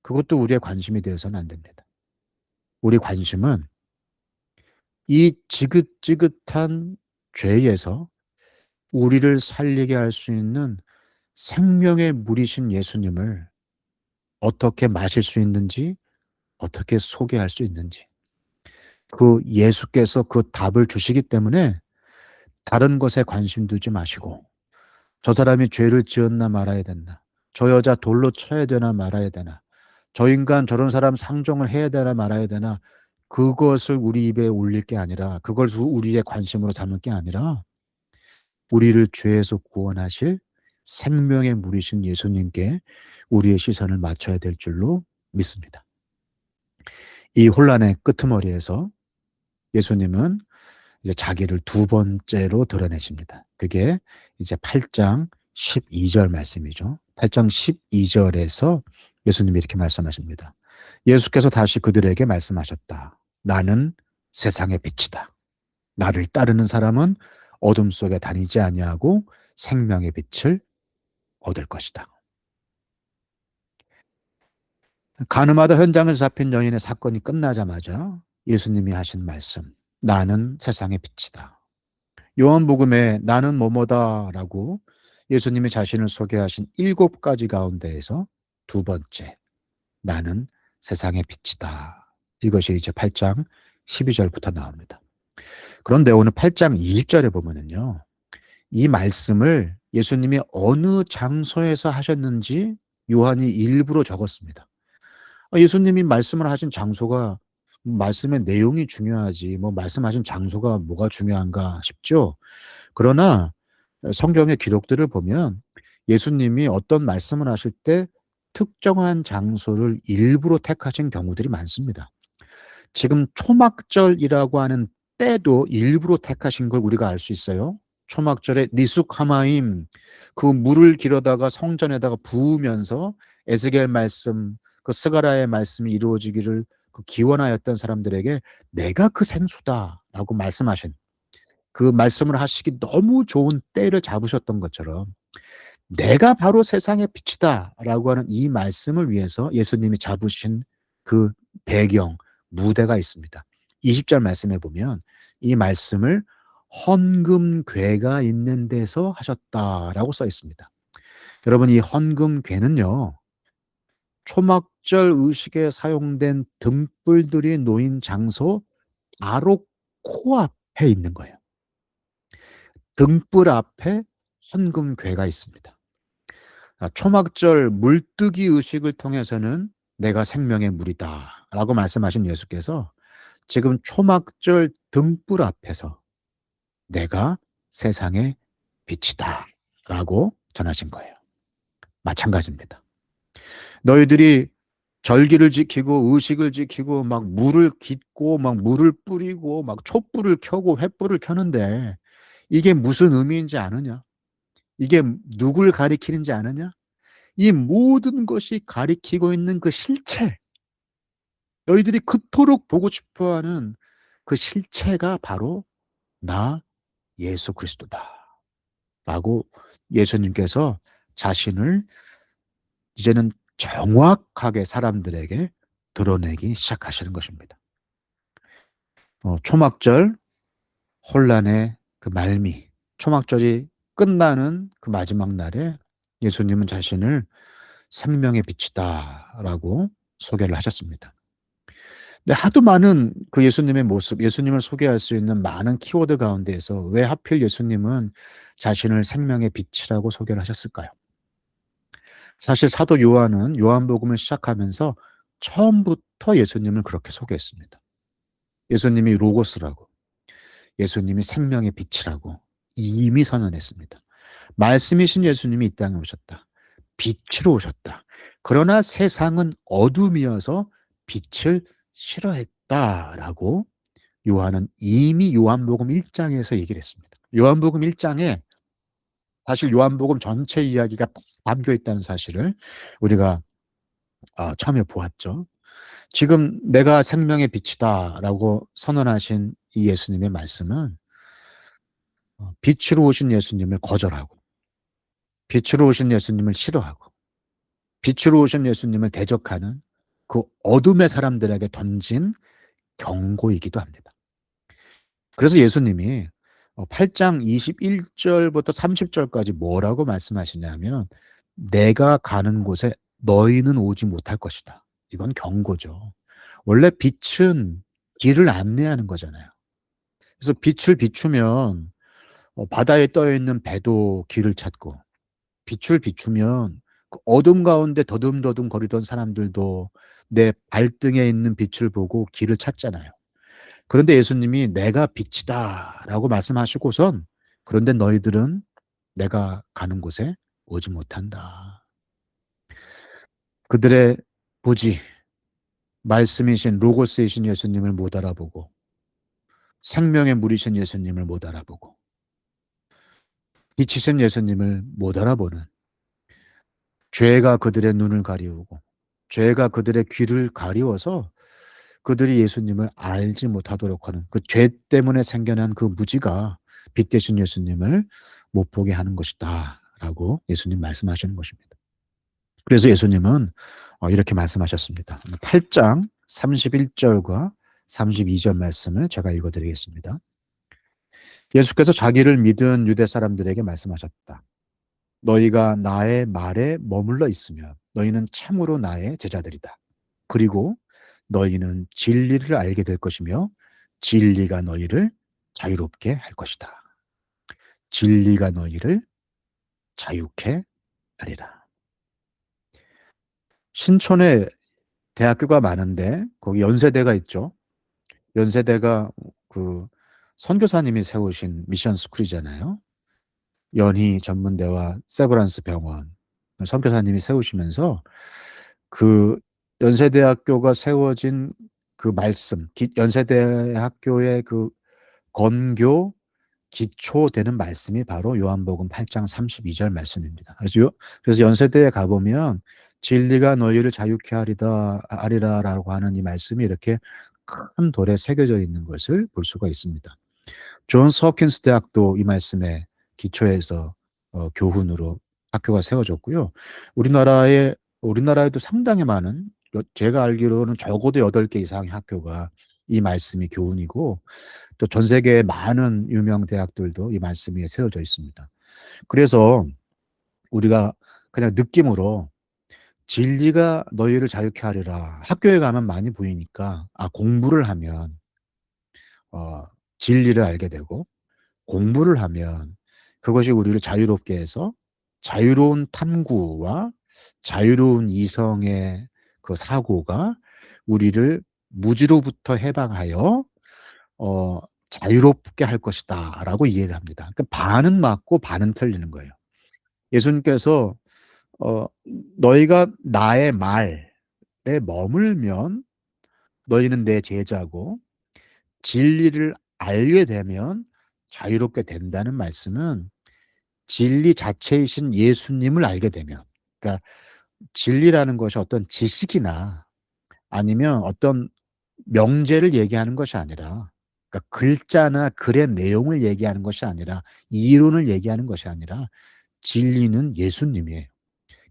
그것도 우리의 관심이 되어서는 안 됩니다. 우리 관심은 이 지긋지긋한 죄에서 우리를 살리게 할 수 있는 생명의 물이신 예수님을 어떻게 마실 수 있는지, 어떻게 소개할 수 있는지, 그 예수께서 그 답을 주시기 때문에 다른 것에 관심 두지 마시고, 저 사람이 죄를 지었나 말아야 됐나, 저 여자 돌로 쳐야 되나 말아야 되나, 저 인간 저런 사람 상종을 해야 되나 말아야 되나, 그것을 우리 입에 올릴 게 아니라, 그걸 우리의 관심으로 삼을 게 아니라, 우리를 죄에서 구원하실 생명의 물이신 예수님께 우리의 시선을 맞춰야 될 줄로 믿습니다. 이 혼란의 끄트머리에서 예수님은 이제 자기를 두 번째로 드러내십니다. 그게 이제 8장 12절 말씀이죠. 8장 12절에서 예수님이 이렇게 말씀하십니다. 예수께서 다시 그들에게 말씀하셨다. 나는 세상의 빛이다. 나를 따르는 사람은 어둠 속에 다니지 아니하고 생명의 빛을 얻을 것이다. 가늠하다 현장에서 잡힌 여인의 사건이 끝나자마자 예수님이 하신 말씀, 나는 세상의 빛이다. 요한복음에 나는 뭐뭐다라고 예수님이 자신을 소개하신 7가지 가운데에서 두 번째, 나는 세상의 빛이다. 이것이 이제 8장 12절부터 나옵니다. 그런데 오늘 8장 1절에 보면은요, 이 말씀을 예수님이 어느 장소에서 하셨는지 요한이 일부러 적었습니다. 예수님이 말씀을 하신 장소가, 말씀의 내용이 중요하지 뭐 말씀하신 장소가 뭐가 중요한가 싶죠. 그러나 성경의 기록들을 보면 예수님이 어떤 말씀을 하실 때 특정한 장소를 일부러 택하신 경우들이 많습니다. 지금 초막절이라고 하는 때도 일부러 택하신 걸 우리가 알 수 있어요. 초막절에 니숫하마임, 그 물을 길어다가 성전에다가 부으면서 에스겔 말씀, 그 스가랴의 말씀이 이루어지기를 그 기원하였던 사람들에게 내가 그 생수다, 라고 말씀하신 그 말씀을 하시기 너무 좋은 때를 잡으셨던 것처럼 내가 바로 세상의 빛이다라고 하는 이 말씀을 위해서 예수님이 잡으신 그 배경, 무대가 있습니다. 20절 말씀에 보면 이 말씀을 헌금궤가 있는 데서 하셨다라고 써 있습니다. 여러분, 이 헌금궤는요, 초막절 의식에 사용된 등불들이 놓인 장소 바로 코앞에 있는 거예요. 등불 앞에 헌금궤가 있습니다. 초막절 물뜨기 의식을 통해서는 내가 생명의 물이다 라고 말씀하신 예수께서 지금 초막절 등불 앞에서 내가 세상의 빛이다 라고 전하신 거예요. 마찬가지입니다. 너희들이 절기를 지키고 의식을 지키고 막 물을 깃고 막 물을 뿌리고 막 촛불을 켜고 횃불을 켜는데 이게 무슨 의미인지 아느냐? 이게 누굴 가리키는지 아느냐? 이 모든 것이 가리키고 있는 그 실체, 너희들이 그토록 보고 싶어하는 그 실체가 바로 나 예수 그리스도다 라고 예수님께서 자신을 이제는 정확하게 사람들에게 드러내기 시작하시는 것입니다. 초막절 혼란의 그 말미, 초막절이 끝나는 그 마지막 날에 예수님은 자신을 생명의 빛이다라고 소개를 하셨습니다. 근데 하도 많은 그 예수님의 모습, 예수님을 소개할 수 있는 많은 키워드 가운데에서 왜 하필 예수님은 자신을 생명의 빛이라고 소개를 하셨을까요? 사실 사도 요한은 요한복음을 시작하면서 처음부터 예수님을 그렇게 소개했습니다. 예수님이 로고스라고, 예수님이 생명의 빛이라고 이미 선언했습니다. 말씀이신 예수님이 이 땅에 오셨다. 빛으로 오셨다. 그러나 세상은 어둠이어서 빛을 싫어했다라고 요한은 이미 요한복음 1장에서 얘기를 했습니다. 요한복음 1장에 사실 요한복음 전체 이야기가 담겨 있다는 사실을 우리가 처음에 보았죠. 지금 내가 생명의 빛이다라고 선언하신 이 예수님의 말씀은 빛으로 오신 예수님을 거절하고 빛으로 오신 예수님을 싫어하고 빛으로 오신 예수님을 대적하는 그 어둠의 사람들에게 던진 경고이기도 합니다. 그래서 예수님이 8장 21절부터 30절까지 뭐라고 말씀하시냐면 내가 가는 곳에 너희는 오지 못할 것이다. 이건 경고죠. 원래 빛은 길을 안내하는 거잖아요. 그래서 빛을 비추면 바다에 떠 있는 배도 길을 찾고 빛을 비추면 그 어둠 가운데 더듬더듬 거리던 사람들도 내 발등에 있는 빛을 보고 길을 찾잖아요. 그런데 예수님이 내가 빛이다라고 말씀하시고선 그런데 너희들은 내가 가는 곳에 오지 못한다. 그들의 부지, 말씀이신 로고스이신 예수님을 못 알아보고 생명의 물이신 예수님을 못 알아보고 빛이신 예수님을 못 알아보는 죄가 그들의 눈을 가리우고 죄가 그들의 귀를 가리워서 그들이 예수님을 알지 못하도록 하는 그 죄 때문에 생겨난 그 무지가 빛 대신 예수님을 못 보게 하는 것이다 라고 예수님 말씀하시는 것입니다. 그래서 예수님은 이렇게 말씀하셨습니다. 8장 31절과 32절 말씀을 제가 읽어드리겠습니다. 예수께서 자기를 믿은 유대 사람들에게 말씀하셨다. 너희가 나의 말에 머물러 있으면 너희는 참으로 나의 제자들이다. 그리고 너희는 진리를 알게 될 것이며 진리가 너희를 자유롭게 할 것이다. 진리가 너희를 자유케 하리라. 신촌에 대학교가 많은데 거기 연세대가 있죠. 연세대가 그 선교사님이 세우신 미션 스쿨이잖아요. 연희 전문대와 세브란스 병원 선교사님이 세우시면서 그 연세대학교가 세워진 그 말씀, 연세대학교의 그 건교 기초되는 말씀이 바로 요한복음 8장 32절 말씀입니다. 그래서 연세대에 가보면 진리가 너희를 자유케 하리라라고 하는 이 말씀이 이렇게 큰 돌에 새겨져 있는 것을 볼 수가 있습니다. 존스 홉킨스 대학도 이 말씀에 기초해서 교훈으로 학교가 세워졌고요. 우리나라에도 상당히 많은, 제가 알기로는 적어도 8개 이상의 학교가 이 말씀이 교훈이고, 또 전 세계의 많은 유명 대학들도 이 말씀이 세워져 있습니다. 그래서 우리가 그냥 느낌으로 진리가 너희를 자유케 하리라. 학교에 가면 많이 보이니까, 공부를 하면 진리를 알게 되고, 공부를 하면 그것이 우리를 자유롭게 해서 자유로운 탐구와 자유로운 이성의 그 사고가 우리를 무지로부터 해방하여 어 자유롭게 할 것이다라고 이해를 합니다. 그러니까 반은 맞고 반은 틀리는 거예요. 예수님께서 어 "너희가 나의 말에 머물면 너희는 내 제자고 진리를 알게 되면 자유롭게 된다는 말씀은 진리 자체이신 예수님을 알게 되면, 그러니까 진리라는 것이 어떤 지식이나 아니면 어떤 명제를 얘기하는 것이 아니라, 그러니까 글자나 글의 내용을 얘기하는 것이 아니라, 이론을 얘기하는 것이 아니라 진리는 예수님이에요.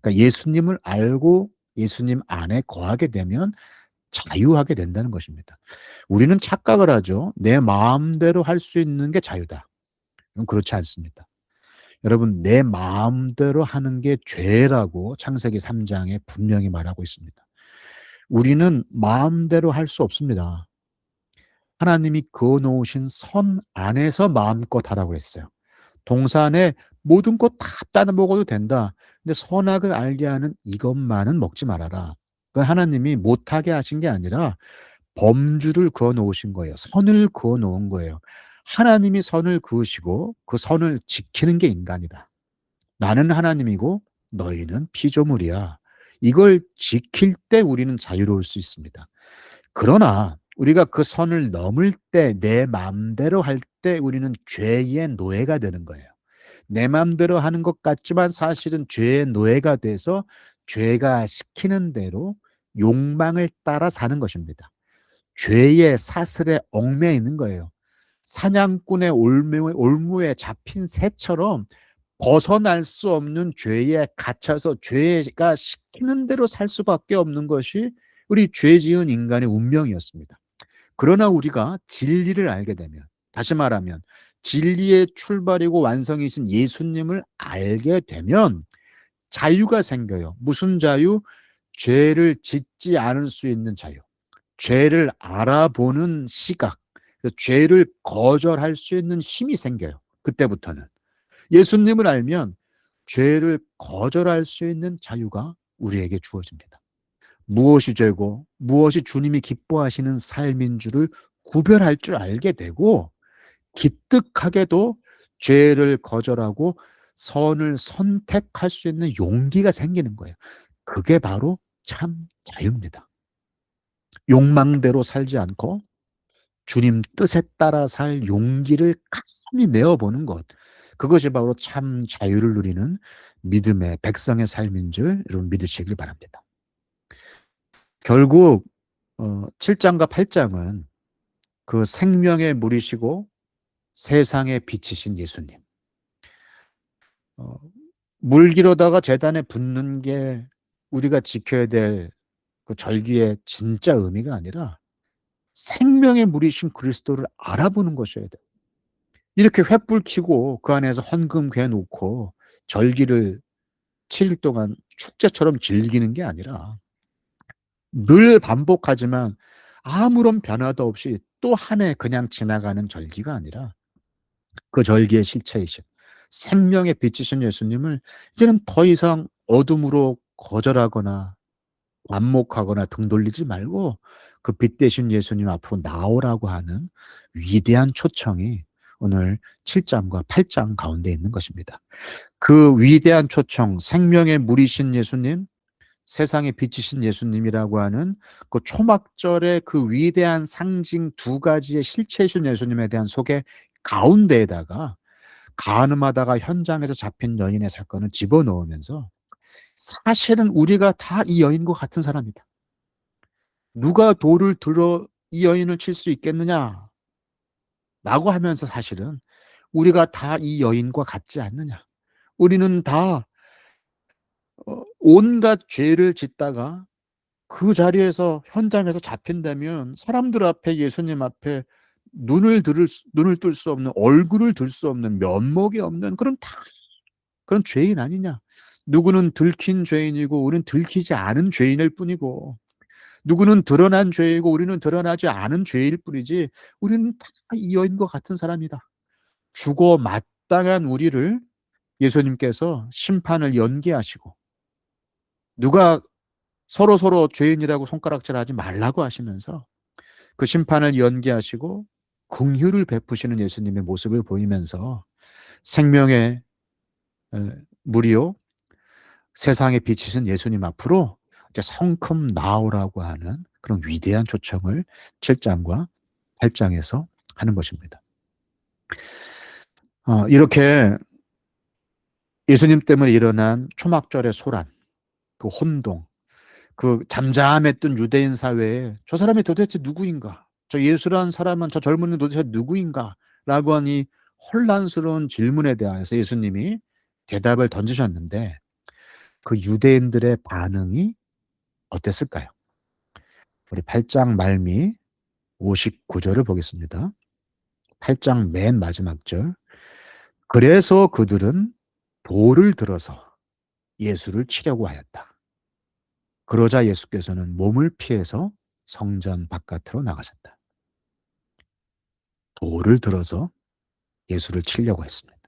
그러니까 예수님을 알고 예수님 안에 거하게 되면 자유하게 된다는 것입니다. 우리는 착각을 하죠. 내 마음대로 할 수 있는 게 자유다. 그렇지 않습니다. 여러분, 내 마음대로 하는 게 죄라고 창세기 3 장에 분명히 말하고 있습니다. 우리는 마음대로 할 수 없습니다. 하나님이 그어 놓으신 선 안에서 마음껏 하라고 했어요. 동산에 모든 것 다 따라 먹어도 된다. 근데 선악을 알게 하는 이것만은 먹지 말아라. 그 하나님이 못하게 하신 게 아니라 범주를 그어 놓으신 거예요. 선을 그어 놓은 거예요. 하나님이 선을 그으시고 그 선을 지키는 게 인간이다. 나는 하나님이고 너희는 피조물이야. 이걸 지킬 때 우리는 자유로울 수 있습니다. 그러나 우리가 그 선을 넘을 때, 내 마음대로 할 때 우리는 죄의 노예가 되는 거예요. 내 마음대로 하는 것 같지만 사실은 죄의 노예가 돼서 죄가 시키는 대로 욕망을 따라 사는 것입니다. 죄의 사슬에 얽매여 있는 거예요. 사냥꾼의 올무에 잡힌 새처럼 벗어날 수 없는 죄에 갇혀서 죄가 시키는 대로 살 수밖에 없는 것이 우리 죄 지은 인간의 운명이었습니다. 그러나 우리가 진리를 알게 되면, 다시 말하면 진리의 출발이고 완성이신 예수님을 알게 되면 자유가 생겨요. 무슨 자유? 죄를 짓지 않을 수 있는 자유. 죄를 알아보는 시각, 죄를 거절할 수 있는 힘이 생겨요. 그때부터는. 예수님을 알면 죄를 거절할 수 있는 자유가 우리에게 주어집니다. 무엇이 죄고 무엇이 주님이 기뻐하시는 삶인 줄을 구별할 줄 알게 되고, 기특하게도 죄를 거절하고 선을 선택할 수 있는 용기가 생기는 거예요. 그게 바로 참 자유입니다. 욕망대로 살지 않고 주님 뜻에 따라 살 용기를 가슴히 내어보는 것. 그것이 바로 참 자유를 누리는 믿음의 백성의 삶인 줄 여러분 믿으시길 바랍니다. 결국 7장과 8장은 그 생명의 물이시고 세상의 빛이신 예수님. 어, 물기로다가 제단에 붓는 게 우리가 지켜야 될 그 절기의 진짜 의미가 아니라 생명의 물이신 그리스도를 알아보는 것이어야 돼요. 이렇게 횃불 켜고 그 안에서 헌금 괴 놓고 절기를 7일 동안 축제처럼 즐기는 게 아니라 늘 반복하지만 아무런 변화도 없이 또 한 해 그냥 지나가는 절기가 아니라 그 절기의 실체이신 생명의 빛이신 예수님을 이제는 더 이상 어둠으로 거절하거나 완목하거나 등 돌리지 말고 그 빛 대신 예수님 앞으로 나오라고 하는 위대한 초청이 오늘 7장과 8장 가운데 있는 것입니다. 그 위대한 초청, 생명의 물이신 예수님, 세상의 빛이신 예수님이라고 하는 그 초막절의 그 위대한 상징 두 가지의 실체이신 예수님에 대한 소개 가운데에다가 가늠하다가 현장에서 잡힌 여인의 사건을 집어넣으면서 사실은 우리가 다 이 여인과 같은 사람이다. 누가 돌을 들어 이 여인을 칠 수 있겠느냐?" 라고 하면서 사실은 "우리가 다 이 여인과 같지 않느냐. 우리는 다 온갖 죄를 짓다가 그 자리에서 현장에서 잡힌다면 사람들 앞에 예수님 앞에 눈을 뜰 수 없는 얼굴을 들 수 없는 면목이 없는 그런 죄인 아니냐. 누구는 들킨 죄인이고 우리는 들키지 않은 죄인일 뿐이고 누구는 드러난 죄이고 우리는 드러나지 않은 죄일 뿐이지 우리는 다 이 여인과 같은 사람이다." 죽어 마땅한 우리를 예수님께서 심판을 연기하시고 누가 서로서로 죄인이라고 손가락질하지 말라고 하시면서 그 심판을 연기하시고 긍휼을 베푸시는 예수님의 모습을 보이면서 생명의 물이요 세상에 비치신 예수님 앞으로 이제 성큼 나오라고 하는 그런 위대한 초청을 7 장과 8 장에서 하는 것입니다. 이렇게 예수님 때문에 일어난 초막절의 소란, 그 혼동, 그 잠잠했던 유대인 사회에 '저 사람이 도대체 누구인가? 저 예수라는 사람은 저 젊은이는 도대체 누구인가?'라고 하는 이 혼란스러운 질문에 대하여서 예수님이 대답을 던지셨는데 그 유대인들의 반응이 어땠을까요? 우리 8장 말미 59 절을 보겠습니다. 8장 맨 마지막 절. "그래서 그들은 돌을 들어서 예수를 치려고 하였다. 그러자 예수께서는 몸을 피해서 성전 바깥으로 나가셨다." 돌을 들어서 예수를 치려고 했습니다.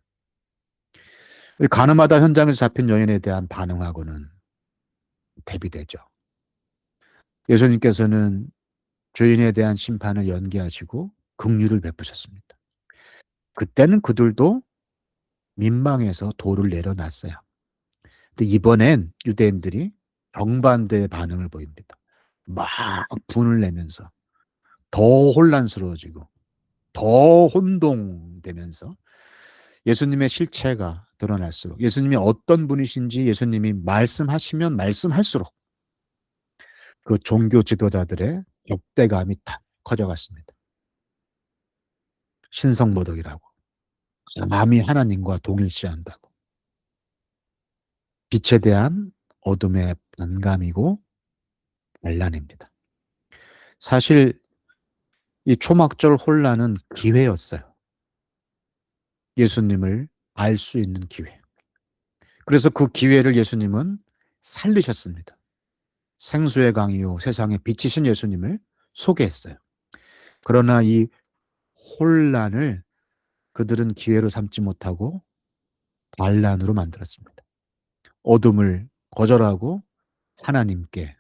이 가늠하다 현장에서 잡힌 여인에 대한 반응하고는 대비되죠. 예수님께서는 죄인에 대한 심판을 연기하시고 긍휼을 베푸셨습니다. 그때는 그들도 민망해서 돌을 내려놨어요. 근데 이번엔 유대인들이 정반대의 반응을 보입니다. 막 분을 내면서 더 혼란스러워지고 더 혼동되면서 예수님의 실체가 드러날수록 예수님이 어떤 분이신지 예수님이 말씀하시면 말씀할수록 그 종교 지도자들의 역대감이 탁 커져갔습니다. 신성모독이라고. 감히 하나님과 동일시한다고. 빛에 대한 어둠의 반감이고 반란입니다. 사실 이 초막절 혼란은 기회였어요. 예수님을 알 수 있는 기회. 그래서 그 기회를 예수님은 살리셨습니다. 생수의 강이요 세상의 빛이신 예수님을 소개했어요. 그러나 이 혼란을 그들은 기회로 삼지 못하고 반란으로 만들었습니다. 어둠을 거절하고 하나님께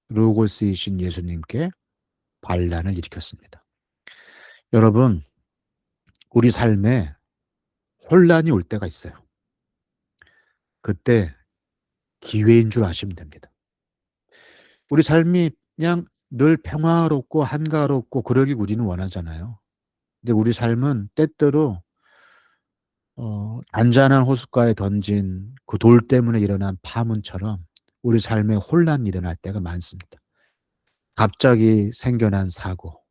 로고스이신 예수님께 반란을 일으켰습니다. 여러분, 우리 삶에 혼란이 올 때가 있어요. 그때 기회인 줄 아시면 됩니다. 우리 삶이 그냥 늘 평화롭고 한가롭고 그러길 우리는 원하잖아요. 근데 우리 삶은 때때로 잔잔한 호숫가에 던진 그 돌 때문에 일어난 파문처럼 우리 삶에 혼란이 일어날 때가 많습니다. 갑자기 생겨난 사고,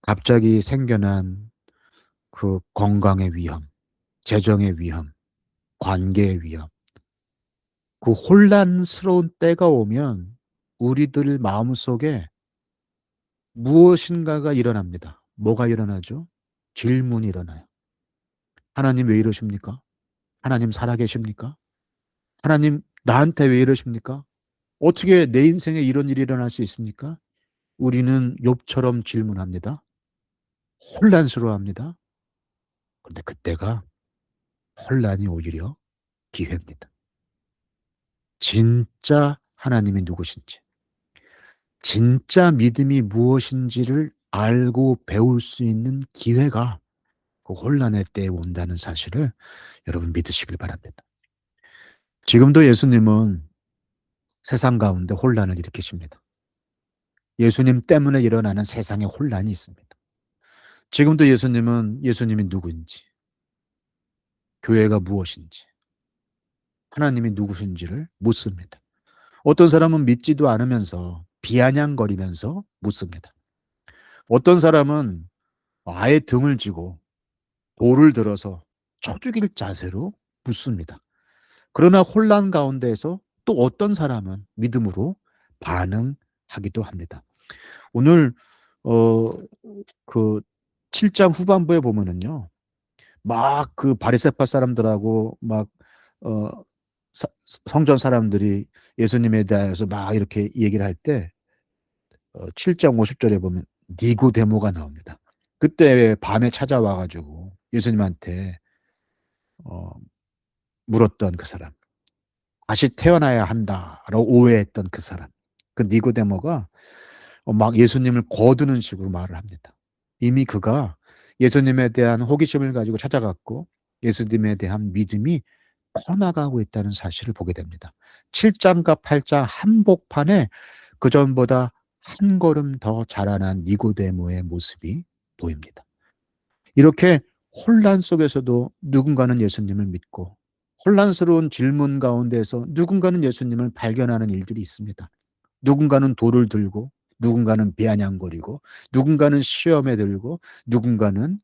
갑자기 생겨난 그 건강의 위험, 재정의 위험, 관계의 위험. 그 혼란스러운 때가 오면 우리들 마음속에 무엇인가가 일어납니다. 뭐가 일어나죠? 질문이 일어나요. '하나님 왜 이러십니까? 하나님 살아계십니까? 하나님 나한테 왜 이러십니까? 어떻게 내 인생에 이런 일이 일어날 수 있습니까?' 우리는 욥처럼 질문합니다. 혼란스러워합니다. 그런데 그때가 혼란이 오히려 기회입니다. 진짜 하나님이 누구신지, 진짜 믿음이 무엇인지를 알고 배울 수 있는 기회가 그 혼란의 때에 온다는 사실을 여러분 믿으시길 바랍니다. 지금도 예수님은 세상 가운데 혼란을 일으키십니다. 예수님 때문에 일어나는 세상의 혼란이 있습니다. 지금도 예수님은 예수님이 누구인지, 교회가 무엇인지, 하나님이 누구신지를 묻습니다. 어떤 사람은 믿지도 않으면서 비아냥거리면서 묻습니다. 어떤 사람은 아예 등을 지고 돌을 들어서 쳐 죽일 자세로 묻습니다. 그러나 혼란 가운데에서 또 어떤 사람은 믿음으로 반응하기도 합니다. 오늘 어 그 7장 후반부에 보면은요. 막 그 바리새파 사람들하고 막 어 사 성전 사람들이 예수님에 대하여서 막 이렇게 얘기를 할 때 7장 50 절에 보면 니고데모가 나옵니다. 그때 밤에 찾아와 가지고 예수님한테 어 물었던 그 사람. "다시 태어나야 한다."라고 오해했던 그 사람. 그 니고데모가 막 예수님을 거두는 식으로 말을 합니다. 이미 그가 예수님에 대한 호기심을 가지고 찾아갔고 예수님에 대한 믿음이 커나가고 있다는 사실을 보게 됩니다. 7 장과 8장 한복판에 그전보다 한 걸음 더 자라난 니고데모의 모습이 보입니다. 이렇게 혼란 속에서도 누군가는 예수님을 믿고 혼란스러운 질문 가운데에서 누군가는 예수님을 발견하는 일들이 있습니다. 누군가는 돌을 들고 누군가는 비아냥거리고 누군가는 시험에 들고 누군가는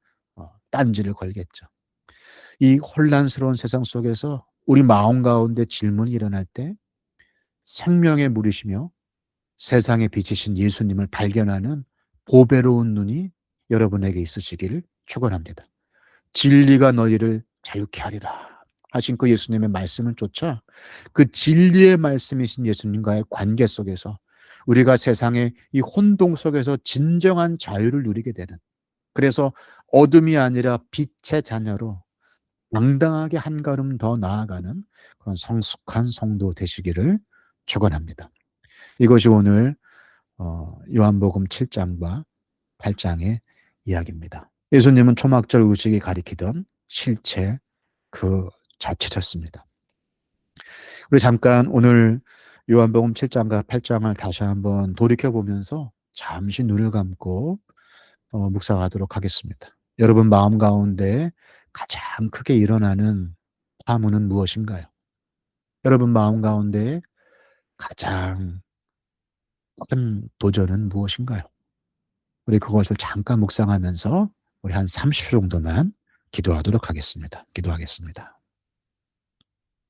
딴지를 걸겠죠. 이 혼란스러운 세상 속에서 우리 마음 가운데 질문이 일어날 때 생명의 물이시며 세상의 빛이신 예수님을 발견하는 보배로운 눈이 여러분에게 있으시기를 축원합니다. 진리가 너희를 자유케 하리라 하신 그 예수님의 말씀을 쫓아 그 진리의 말씀이신 예수님과의 관계 속에서 우리가 세상의 이 혼동 속에서 진정한 자유를 누리게 되는, 그래서 어둠이 아니라 빛의 자녀로 당당하게 한 걸음 더 나아가는 그런 성숙한 성도 되시기를 축원합니다. 이것이 오늘 요한복음 7 장과 8 장의 이야기입니다. 예수님은 초막절 의식이 가리키던 실체 그 자체셨습니다. 우리 잠깐 오늘 요한복음 7 장과 8 장을 다시 한번 돌이켜 보면서 잠시 눈을 감고 묵상하도록 하겠습니다. 여러분 마음 가운데 가장 크게 일어나는 파문은 무엇인가요? 여러분 마음 가운데 가장 큰 도전은 무엇인가요? 우리 그것을 잠깐 묵상하면서 우리 한 30초 정도만 기도하도록 하겠습니다. 기도하겠습니다.